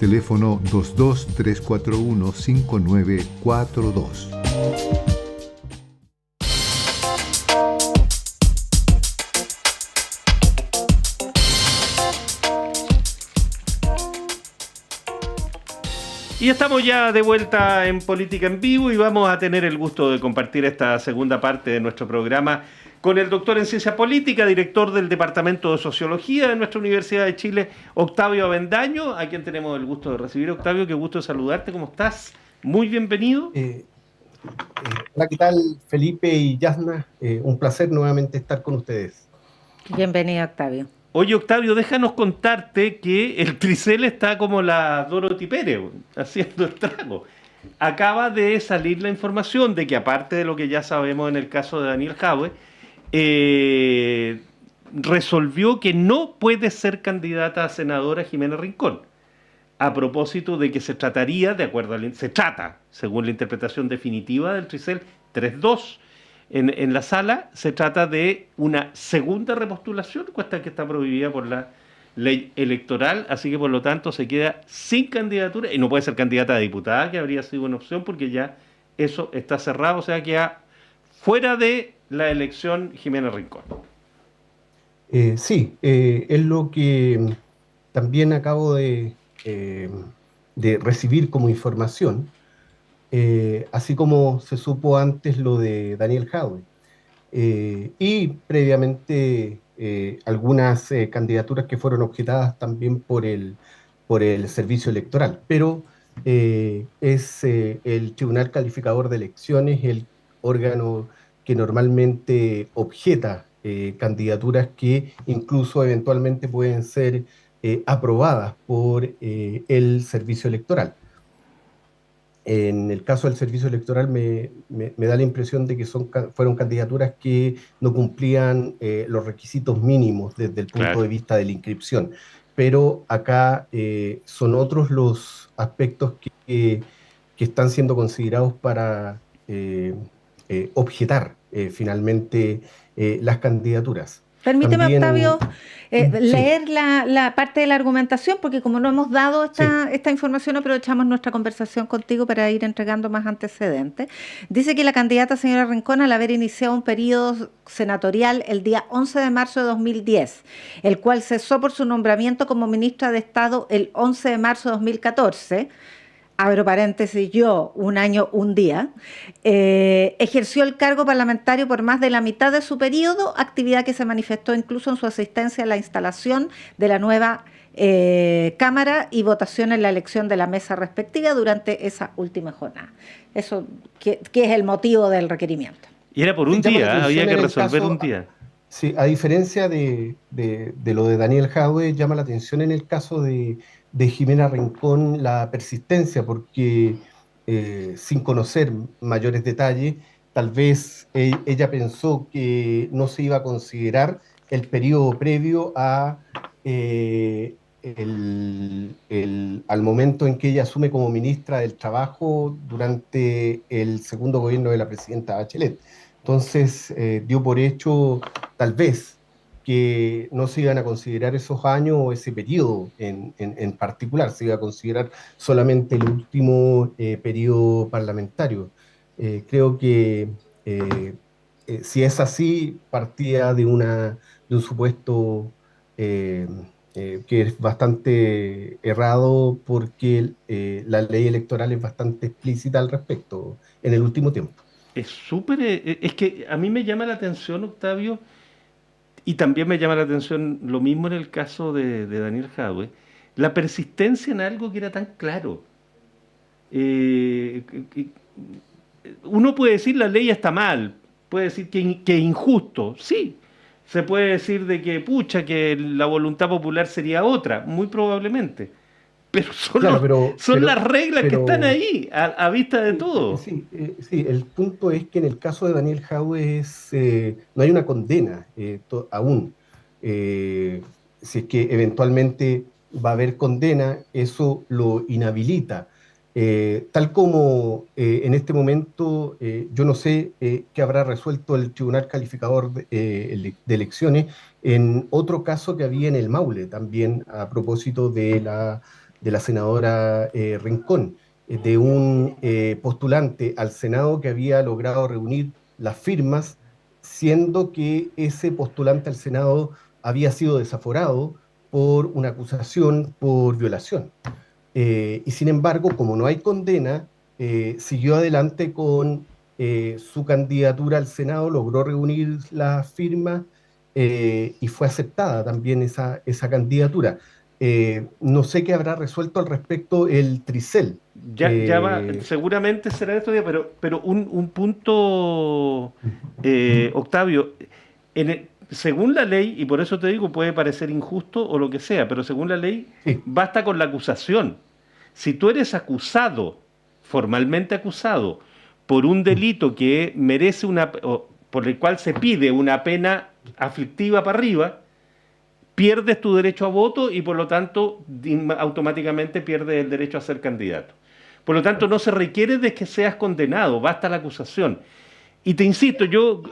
teléfono 22-341-5942. Y estamos ya de vuelta en Política en Vivo y vamos a tener el gusto de compartir esta segunda parte de nuestro programa con el doctor en Ciencia Política, director del Departamento de Sociología de nuestra Universidad de Chile, Octavio Avendaño, a quien tenemos el gusto de recibir. Octavio, qué gusto de saludarte, ¿cómo estás? Muy bienvenido. Hola, ¿qué tal, Felipe y Yasna? Un placer nuevamente estar con ustedes. Bienvenido, Octavio. Oye, Octavio, déjanos contarte que el Tricel está como la Dorothy Pérez, haciendo estrago. Acaba de salir la información de que, aparte de lo que ya sabemos en el caso de Daniel Jadwe, resolvió que no puede ser candidata a senadora Jimena Rincón, a propósito de que se trataría, según la interpretación definitiva del Tricel 3.2, en la sala, se trata de una segunda repostulación, cuesta que está prohibida por la ley electoral, así que por lo tanto se queda sin candidatura y no puede ser candidata a diputada, que habría sido una opción, porque ya eso está cerrado, o sea, queda fuera de la elección Jimena Rincón. Sí, es lo que también acabo de recibir como información, así como se supo antes lo de Daniel Jadwe. Y previamente algunas candidaturas que fueron objetadas también por el servicio electoral, pero es el Tribunal Calificador de Elecciones el órgano que normalmente objeta candidaturas que incluso eventualmente pueden ser aprobadas por el servicio electoral. En el caso del servicio electoral me da la impresión de que fueron candidaturas que no cumplían los requisitos mínimos desde el punto de vista de la inscripción. Pero acá son otros los aspectos que están siendo considerados para objetar finalmente las candidaturas. Permíteme, también, Octavio, sí, leer la parte de la argumentación, porque como no hemos dado esta información, aprovechamos nuestra conversación contigo para ir entregando más antecedentes. Dice que la candidata señora Rincón, al haber iniciado un periodo senatorial el día 11 de marzo de 2010, el cual cesó por su nombramiento como ministra de Estado el 11 de marzo de 2014, abro paréntesis, un año, un día, ejerció el cargo parlamentario por más de la mitad de su periodo, actividad que se manifestó incluso en su asistencia a la instalación de la nueva Cámara y votación en la elección de la mesa respectiva durante esa última jornada. Eso, que es el motivo del requerimiento. Y era por un día, había que resolver un día. Sí, a diferencia de lo de Daniel Jadwe, llama la atención en el caso de Jimena Rincón la persistencia, porque sin conocer mayores detalles, tal vez ella pensó que no se iba a considerar el periodo previo a al momento en que ella asume como ministra del Trabajo durante el segundo gobierno de la presidenta Bachelet. Entonces dio por hecho, tal vez, que no se iban a considerar esos años o ese periodo en particular, se iba a considerar solamente el último periodo parlamentario. Creo que si es así, partía de un supuesto que es bastante errado, porque la ley electoral es bastante explícita al respecto en el último tiempo. Es que a mí me llama la atención, Octavio, y también me llama la atención lo mismo en el caso de Daniel Jadwe, la persistencia en algo que era tan claro. Uno puede decir la ley está mal, puede decir que es injusto, sí. Se puede decir de que, que la voluntad popular sería otra, muy probablemente. Pero son las reglas que están ahí, a vista de todo. Sí, el punto es que en el caso de Daniel Jadwe no hay una condena aún. Si es que eventualmente va a haber condena, eso lo inhabilita. Tal como en este momento, yo no sé qué habrá resuelto el Tribunal Calificador de Elecciones en otro caso que había en el Maule, también a propósito de de la senadora Rincón, de un postulante al Senado que había logrado reunir las firmas, siendo que ese postulante al Senado había sido desaforado por una acusación por violación. Y sin embargo, como no hay condena, siguió adelante con su candidatura al Senado, logró reunir las firmas y fue aceptada también esa candidatura. No sé qué habrá resuelto al respecto el Tricel. Ya va, seguramente será estos días, pero un punto, Octavio, según la ley, y por eso te digo, puede parecer injusto o lo que sea, pero según la ley, Sí, basta con la acusación. Si tú eres acusado, formalmente acusado, por un delito que merece o por el cual se pide una pena aflictiva para arriba, pierdes tu derecho a voto y por lo tanto automáticamente pierdes el derecho a ser candidato. Por lo tanto, no se requiere de que seas condenado, basta la acusación. Y te insisto,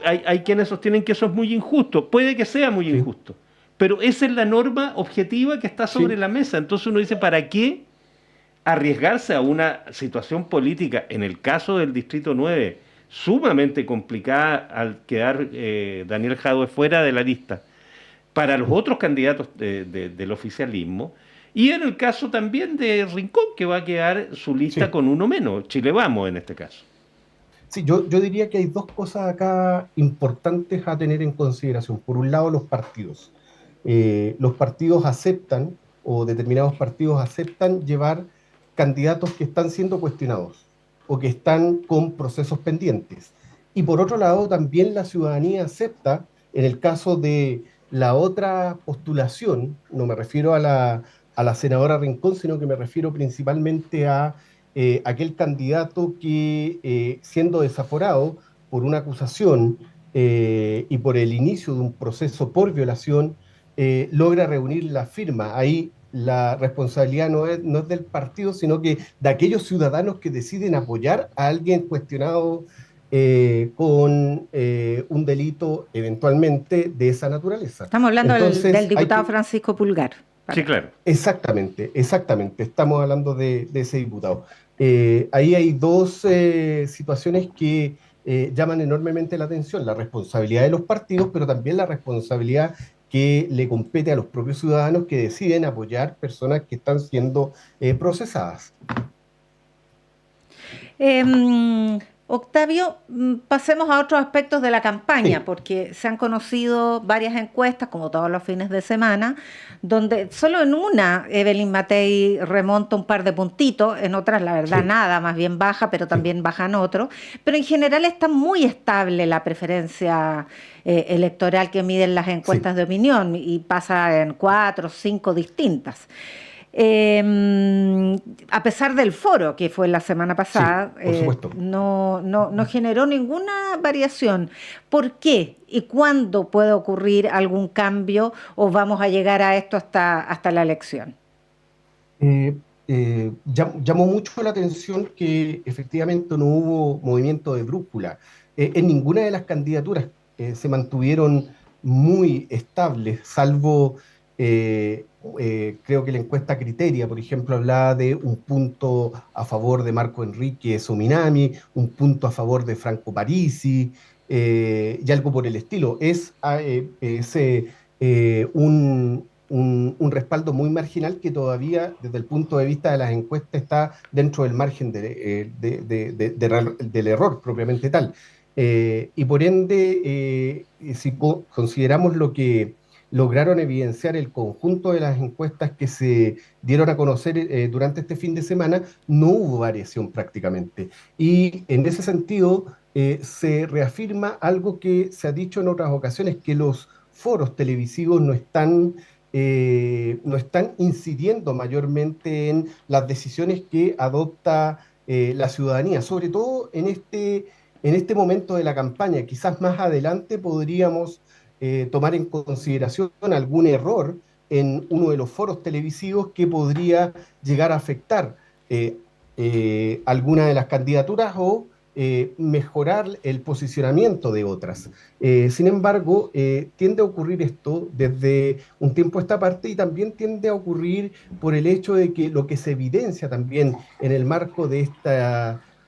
hay quienes sostienen que eso es muy injusto, puede que sea muy sí, injusto, pero esa es la norma objetiva que está sobre sí. la mesa. Entonces uno dice, ¿para qué arriesgarse a una situación política, en el caso del Distrito 9, sumamente complicada al quedar Daniel Jadwe fuera de la lista, para los otros candidatos del oficialismo? Y en el caso también de Rincón, que va a quedar su lista Sí. con uno menos, Chile Vamos en este caso. Sí, yo diría que hay dos cosas acá importantes a tener en consideración. Por un lado, los partidos. Los partidos aceptan, o determinados partidos aceptan llevar candidatos que están siendo cuestionados o que están con procesos pendientes. Y por otro lado, también la ciudadanía acepta, en el caso de la otra postulación, no me refiero a la senadora Rincón, sino que me refiero principalmente a aquel candidato que, siendo desaforado por una acusación y por el inicio de un proceso por violación, logra reunir la firma. Ahí la responsabilidad no es del partido, sino que de aquellos ciudadanos que deciden apoyar a alguien cuestionado con un delito eventualmente de esa naturaleza. Estamos hablando del Entonces, hay diputado que, Francisco Pulgar. Sí, claro. exactamente, exactamente. Estamos hablando de ese diputado. Ahí hay dos situaciones que llaman enormemente la atención: la responsabilidad de los partidos, pero también la responsabilidad que le compete a los propios ciudadanos que deciden apoyar personas que están siendo procesadas. Octavio, pasemos a otros aspectos de la campaña, Sí, porque se han conocido varias encuestas, como todos los fines de semana, donde solo en una Evelyn Matei remonta un par de puntitos, en otras la verdad sí, nada, más bien baja, pero sí, también bajan otros, pero en general está muy estable la preferencia electoral que miden las sí, encuestas de opinión y pasa en 4 o 5 distintas. A pesar del foro que fue la semana sí, pasada, por supuesto. no generó ninguna variación. ¿Por qué? ¿Y cuándo puede ocurrir algún cambio o vamos a llegar a esto hasta la elección? Llamó mucho la atención que efectivamente no hubo movimiento de brújula. En ninguna de las candidaturas se mantuvieron muy estables, salvo creo que la encuesta Criteria, por ejemplo, hablaba de un punto a favor de Marco Enrique Sominami, un punto a favor de Franco Parisi, y algo por el estilo. Un respaldo muy marginal que todavía, desde el punto de vista de las encuestas, está dentro del margen del error propiamente tal. Y por ende, si consideramos lo que lograron evidenciar el conjunto de las encuestas que se dieron a conocer durante este fin de semana, no hubo variación prácticamente. Y en ese sentido, se reafirma algo que se ha dicho en otras ocasiones, que los foros televisivos no están incidiendo mayormente en las decisiones que adopta la ciudadanía, sobre todo en este momento de la campaña. Quizás más adelante podríamos tomar en consideración algún error en uno de los foros televisivos que podría llegar a afectar alguna de las candidaturas o mejorar el posicionamiento de otras. Sin embargo, tiende a ocurrir esto desde un tiempo a esta parte y también tiende a ocurrir por el hecho de que lo que se evidencia también en el marco de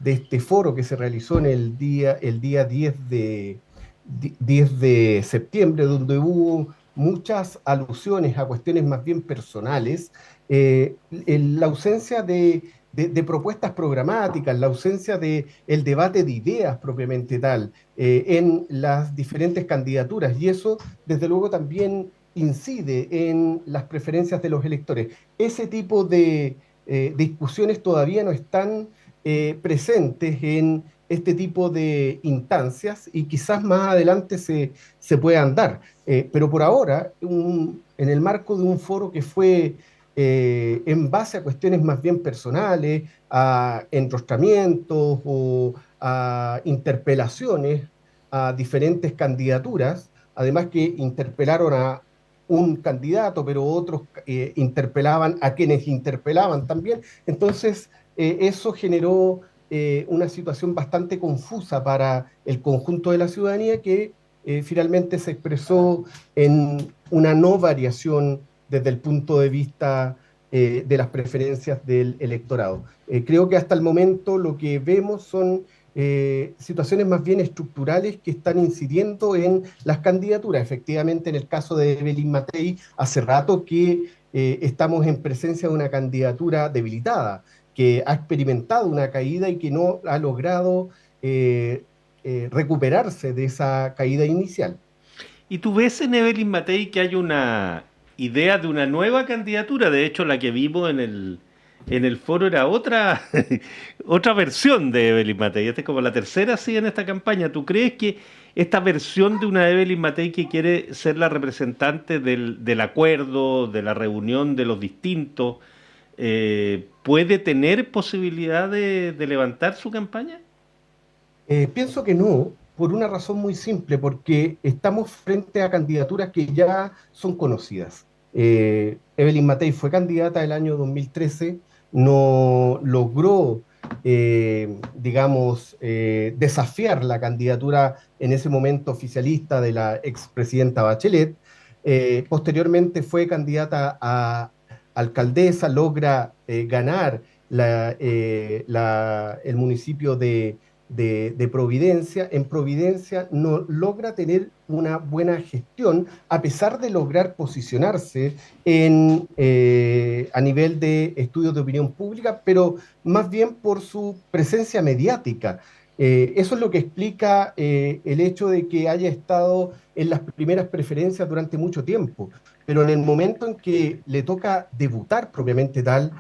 este foro que se realizó en el día 10 de septiembre, donde hubo muchas alusiones a cuestiones más bien personales, la ausencia de propuestas programáticas, la ausencia del debate de ideas propiamente tal en las diferentes candidaturas, y eso desde luego también incide en las preferencias de los electores. Ese tipo de discusiones todavía no están presentes en este tipo de instancias y quizás más adelante se puedan dar. Pero por ahora, en el marco de un foro que fue en base a cuestiones más bien personales, a enrostramientos o a interpelaciones a diferentes candidaturas, además que interpelaron a un candidato, pero otros interpelaban a quienes interpelaban también. Entonces, eso generó una situación bastante confusa para el conjunto de la ciudadanía que finalmente se expresó en una no variación desde el punto de vista de las preferencias del electorado. Creo que hasta el momento lo que vemos son situaciones más bien estructurales que están incidiendo en las candidaturas. Efectivamente, en el caso de Evelyn Matei, hace rato que estamos en presencia de una candidatura debilitada, que ha experimentado una caída y que no ha logrado recuperarse de esa caída inicial. ¿Y tú ves en Evelyn Matei que hay una idea de una nueva candidatura? De hecho, la que vimos en el foro era otra, otra versión de Evelyn Matei. Esta es como la tercera sí en esta campaña. ¿Tú crees que esta versión de una Evelyn Matei que quiere ser la representante del acuerdo, de la reunión de los distintos, puede tener posibilidad de levantar su campaña? Pienso que no, por una razón muy simple, porque estamos frente a candidaturas que ya son conocidas. Evelyn Matei fue candidata el año 2013, no logró, digamos, desafiar la candidatura en ese momento oficialista de la expresidenta Bachelet. Posteriormente fue candidata a alcaldesa, logra ganar el municipio de Providencia. En Providencia no logra tener una buena gestión, a pesar de lograr posicionarse a nivel de estudios de opinión pública, pero más bien por su presencia mediática. Eso es lo que explica el hecho de que haya estado en las primeras preferencias durante mucho tiempo, pero en el momento en que le toca debutar propiamente tal,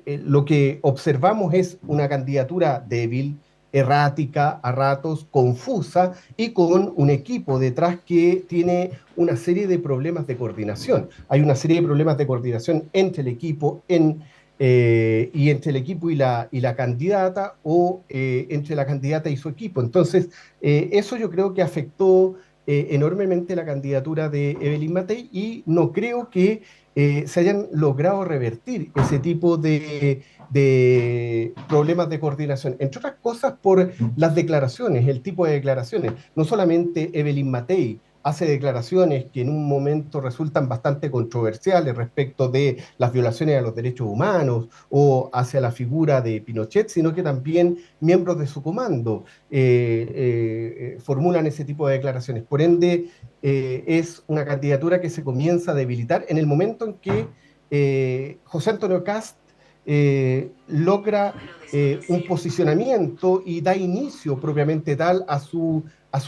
lo que observamos es una candidatura débil, errática, a ratos confusa y con un equipo detrás que tiene una serie de problemas de coordinación. Hay una serie de problemas de coordinación entre el equipo y entre el equipo y la candidata o entre la candidata y su equipo. Entonces, eso yo creo que afectó enormemente la candidatura de Evelyn Matei y no creo que se hayan logrado revertir ese tipo de problemas de coordinación, entre otras cosas por las declaraciones, el tipo de declaraciones. No solamente Evelyn Matei hace declaraciones que en un momento resultan bastante controversiales respecto de las violaciones a los derechos humanos o hacia la figura de Pinochet, sino que también miembros de su comando formulan ese tipo de declaraciones. Por ende, es una candidatura que se comienza a debilitar en el momento en que José Antonio Kast logra un posicionamiento y da inicio propiamente tal a su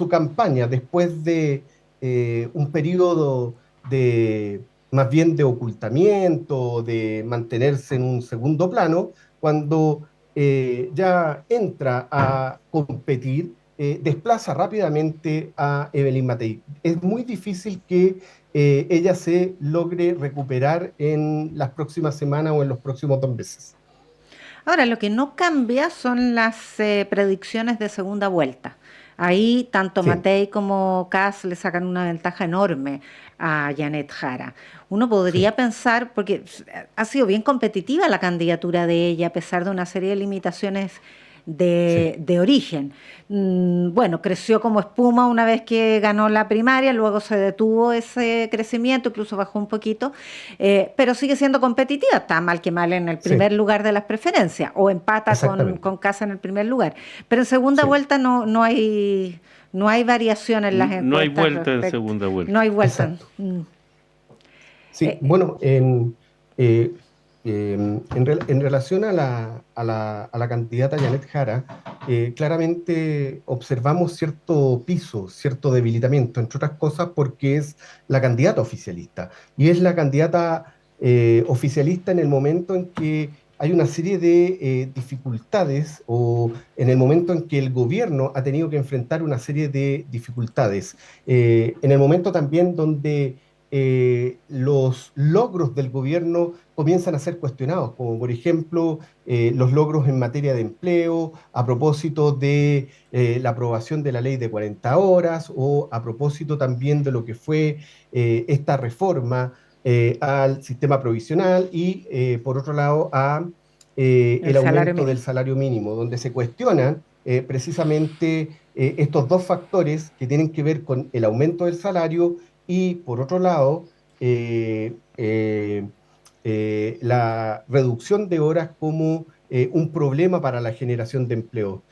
campaña después de un periodo más bien de ocultamiento, de mantenerse en un segundo plano, cuando ya entra a competir, desplaza rápidamente a Evelyn Matei. Es muy difícil que ella se logre recuperar en las próximas semanas o en los próximos 2 meses. Ahora, lo que no cambia son las predicciones de segunda vuelta. Ahí tanto Sí. Matei como Kast le sacan una ventaja enorme a Janet Jara. Uno podría pensar, porque ha sido bien competitiva la candidatura de ella, a pesar de una serie de limitaciones de origen. Bueno, creció como espuma una vez que ganó la primaria, luego se detuvo ese crecimiento, incluso bajó un poquito, pero sigue siendo competitiva, está mal que mal en el primer lugar de las preferencias, o empata con Kassa en el primer lugar. Pero en segunda vuelta no hay variación en las encuestas. No hay vuelta en segunda vuelta. No hay vuelta. Sí, bueno, en relación a la candidata Janet Jara, claramente observamos cierto piso, cierto debilitamiento, entre otras cosas porque es la candidata oficialista. Y es la candidata oficialista en el momento en que hay una serie de dificultades, o en el momento en que el gobierno ha tenido que enfrentar una serie de dificultades. En el momento también donde los logros del gobierno comienzan a ser cuestionados, como por ejemplo los logros en materia de empleo, a propósito de la aprobación de la ley de 40 horas, o a propósito también de lo que fue esta reforma al sistema provisional y, por otro lado, a el aumento del salario mínimo, donde se cuestionan precisamente estos dos factores que tienen que ver con el aumento del salario y, por otro lado, la reducción de horas como un problema para la generación de empleo.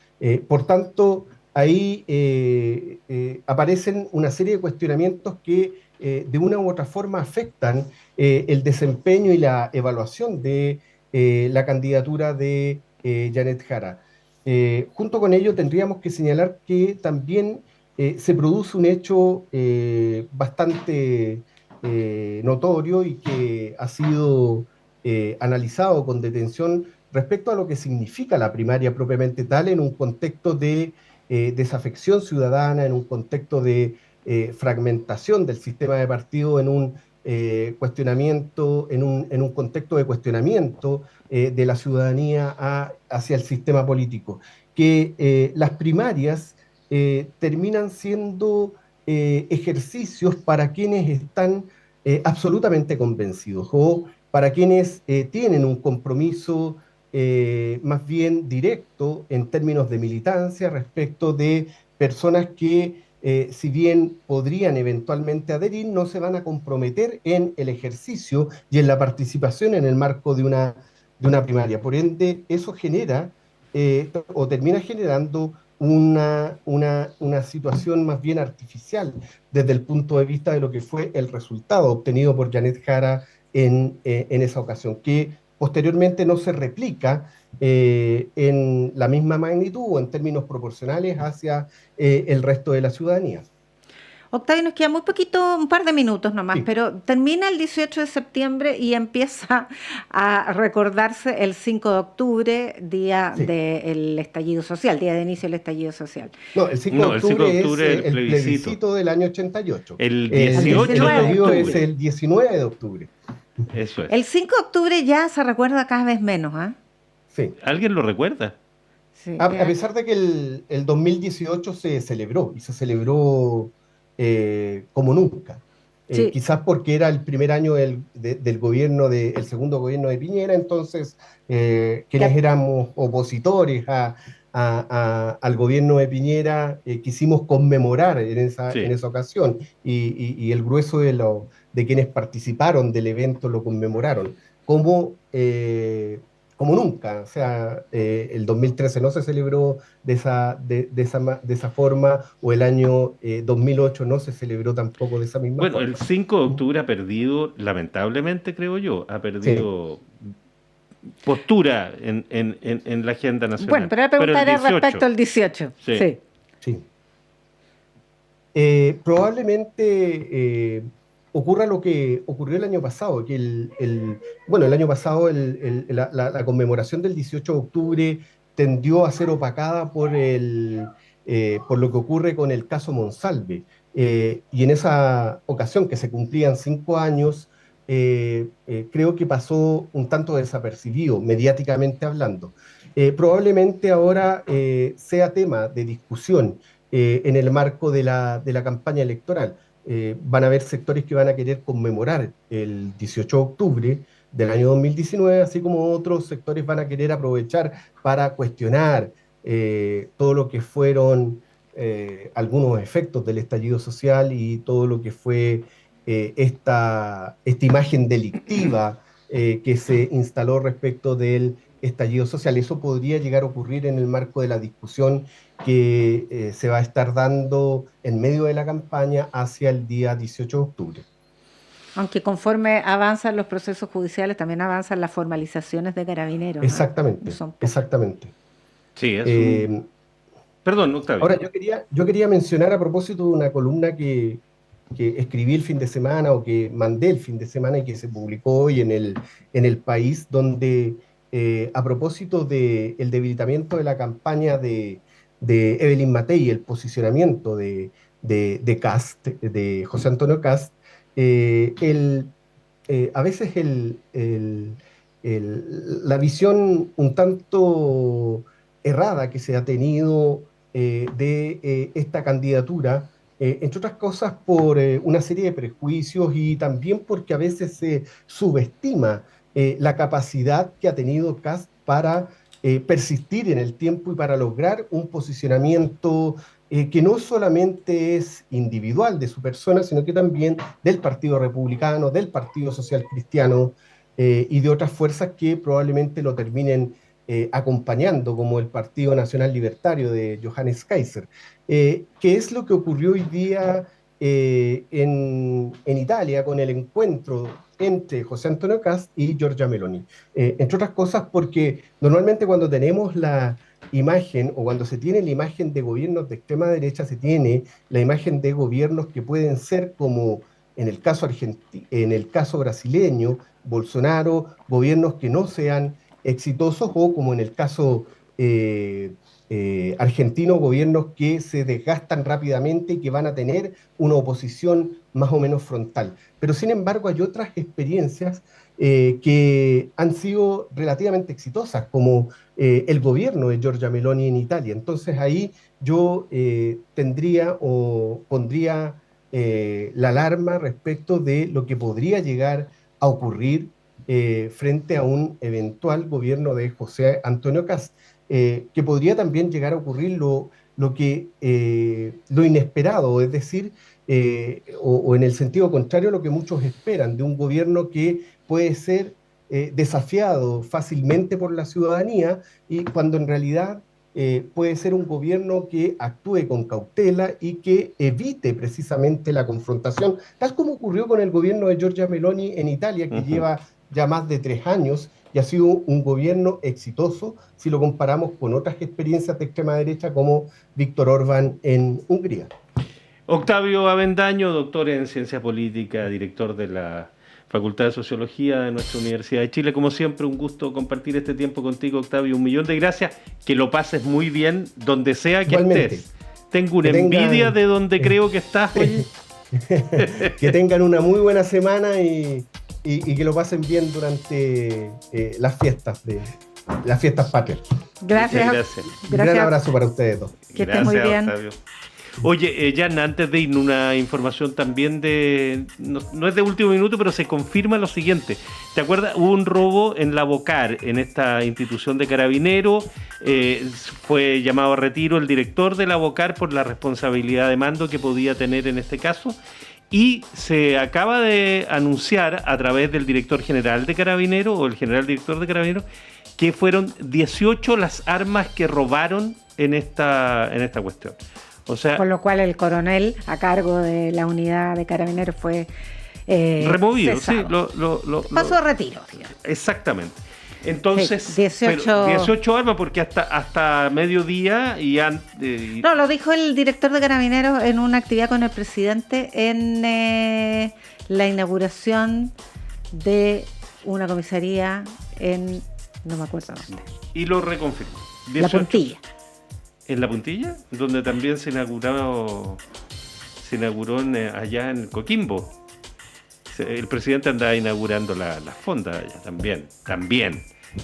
Por tanto, ahí aparecen una serie de cuestionamientos que de una u otra forma afectan el desempeño y la evaluación de la candidatura de Janet Jara. Junto con ello tendríamos que señalar que también se produce un hecho bastante notorio y que ha sido analizado con detención respecto a lo que significa la primaria propiamente tal en un contexto de desafección ciudadana, en un contexto de fragmentación del sistema de partido, en un cuestionamiento, en un contexto de cuestionamiento de la ciudadanía hacia el sistema político, que las primarias terminan siendo ejercicios para quienes están absolutamente convencidos, o para quienes tienen un compromiso más bien directo en términos de militancia respecto de personas que, si bien podrían eventualmente adherir, no se van a comprometer en el ejercicio y en la participación en el marco de una primaria. Por ende, eso genera o termina generando una situación más bien artificial desde el punto de vista de lo que fue el resultado obtenido por Janet Jara en esa ocasión, que posteriormente no se replica en la misma magnitud o en términos proporcionales hacia el resto de la ciudadanía. Octavio, nos queda muy poquito, un par de minutos nomás, sí. Pero termina el 18 de septiembre y empieza a recordarse el 5 de octubre, día del estallido social, día de inicio del estallido social. No, el 5 de octubre es el plebiscito del año 88. El 18 de octubre. Es el 19 de octubre. Eso es. El 5 de octubre ya se recuerda cada vez menos, ¿ah? Sí. ¿Alguien lo recuerda? Sí, a pesar de que el 2018 se celebró, y se celebró como nunca. Sí. Quizás porque era el primer año del gobierno, el segundo gobierno de Piñera, entonces quienes éramos opositores al gobierno de Piñera quisimos conmemorar en esa ocasión, y el grueso de quienes participaron del evento lo conmemoraron, como nunca. O sea, el 2013 no se celebró de esa forma, o el año 2008 no se celebró tampoco de esa misma forma. Bueno, el 5 de octubre ha perdido, lamentablemente creo yo, ha perdido postura en la agenda nacional. Bueno, pero la pregunta era respecto al 18. Sí. Probablemente ocurra lo que ocurrió el año pasado, que el año pasado la conmemoración del 18 de octubre tendió a ser opacada por lo que ocurre con el caso Monsalve. Y en esa ocasión, que se cumplían 5 años, creo que pasó un tanto desapercibido, mediáticamente hablando. Probablemente ahora sea tema de discusión en el marco de la campaña electoral. Van a haber sectores que van a querer conmemorar el 18 de octubre del año 2019, así como otros sectores van a querer aprovechar para cuestionar todo lo que fueron algunos efectos del estallido social y todo lo que fue esta imagen delictiva que se instaló respecto del estallido social. Eso podría llegar a ocurrir en el marco de la discusión que se va a estar dando en medio de la campaña hacia el día 18 de octubre. Aunque conforme avanzan los procesos judiciales, también avanzan las formalizaciones de Carabineros, ¿no? Exactamente, exactamente. Sí, es Perdón, Octavio. Ahora, yo quería mencionar a propósito de una columna que escribí el fin de semana o que mandé el fin de semana y que se publicó hoy en el País, donde a propósito del debilitamiento de la campaña de Evelyn Matei, el posicionamiento de Kast, de José Antonio Kast, a veces la visión un tanto errada que se ha tenido de esta candidatura, entre otras cosas por una serie de prejuicios y también porque a veces se subestima la capacidad que ha tenido Kast para persistir en el tiempo y para lograr un posicionamiento que no solamente es individual de su persona, sino que también del Partido Republicano, del Partido Social Cristiano y de otras fuerzas que probablemente lo terminen acompañando, como el Partido Nacional Libertario de Johannes Kaiser. ¿Qué es lo que ocurrió hoy día en Italia con el encuentro entre José Antonio Kast y Giorgia Meloni? Entre otras cosas porque normalmente cuando tenemos la imagen o cuando se tiene la imagen de gobiernos de extrema derecha, se tiene la imagen de gobiernos que pueden ser como en el caso brasileño, Bolsonaro, gobiernos que no sean exitosos, o como en el caso argentino, gobiernos que se desgastan rápidamente y que van a tener una oposición más o menos frontal. Pero sin embargo hay otras experiencias que han sido relativamente exitosas, como el gobierno de Giorgia Meloni en Italia. Entonces ahí yo pondría la alarma respecto de lo que podría llegar a ocurrir frente a un eventual gobierno de José Antonio Kast, que podría también llegar a ocurrir lo inesperado, es decir, o en el sentido contrario, lo que muchos esperan de un gobierno que puede ser desafiado fácilmente por la ciudadanía, y cuando en realidad puede ser un gobierno que actúe con cautela y que evite precisamente la confrontación, tal como ocurrió con el gobierno de Giorgia Meloni en Italia, que lleva ya más de 3 años y ha sido un gobierno exitoso si lo comparamos con otras experiencias de extrema derecha como Víctor Orbán en Hungría. Octavio Avendaño, doctor en Ciencia Política, director de la Facultad de Sociología de nuestra Universidad de Chile. Como siempre, un gusto compartir este tiempo contigo, Octavio. 1.000.000 de gracias. Que lo pases muy bien donde sea que Igualmente. estés. Tengo una envidia de donde creo que estás hoy. Que tengan una muy buena semana y que lo pasen bien durante las fiestas patrias. Gracias. Un gran abrazo para ustedes dos. Que estén muy bien. Octavio. Oye, Jan, antes de ir, una información también no es de último minuto, pero se confirma lo siguiente. ¿Te acuerdas? Hubo un robo en la Bocar, en esta institución de Carabineros. Fue llamado a retiro el director de la Bocar por la responsabilidad de mando que podía tener en este caso. Y se acaba de anunciar a través del director general de Carabineros, o el general director de Carabineros, que fueron 18 las armas que robaron en esta cuestión. O sea, con lo cual el coronel a cargo de la unidad de Carabineros fue removido, cesado. Sí, pasó a retiro, digamos. Exactamente. Entonces, sí, 18 armas, porque hasta mediodía No, lo dijo el director de Carabineros en una actividad con el presidente en la inauguración de una comisaría en, no me acuerdo dónde. Y lo reconfirmó. La Puntilla. ¿En La Puntilla? Donde también se inauguró allá en Coquimbo. El presidente andaba inaugurando las fondas allá también.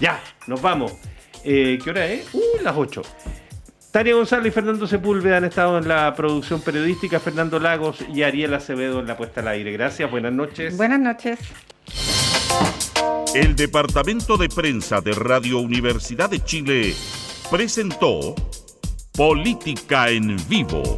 Ya, nos vamos. ¿Qué hora es? Las 8. Tania González y Fernando Sepúlveda han estado en la producción periodística, Fernando Lagos y Ariel Acevedo en la puesta al aire. Gracias, buenas noches. Buenas noches. El Departamento de Prensa de Radio Universidad de Chile presentó Política en Vivo.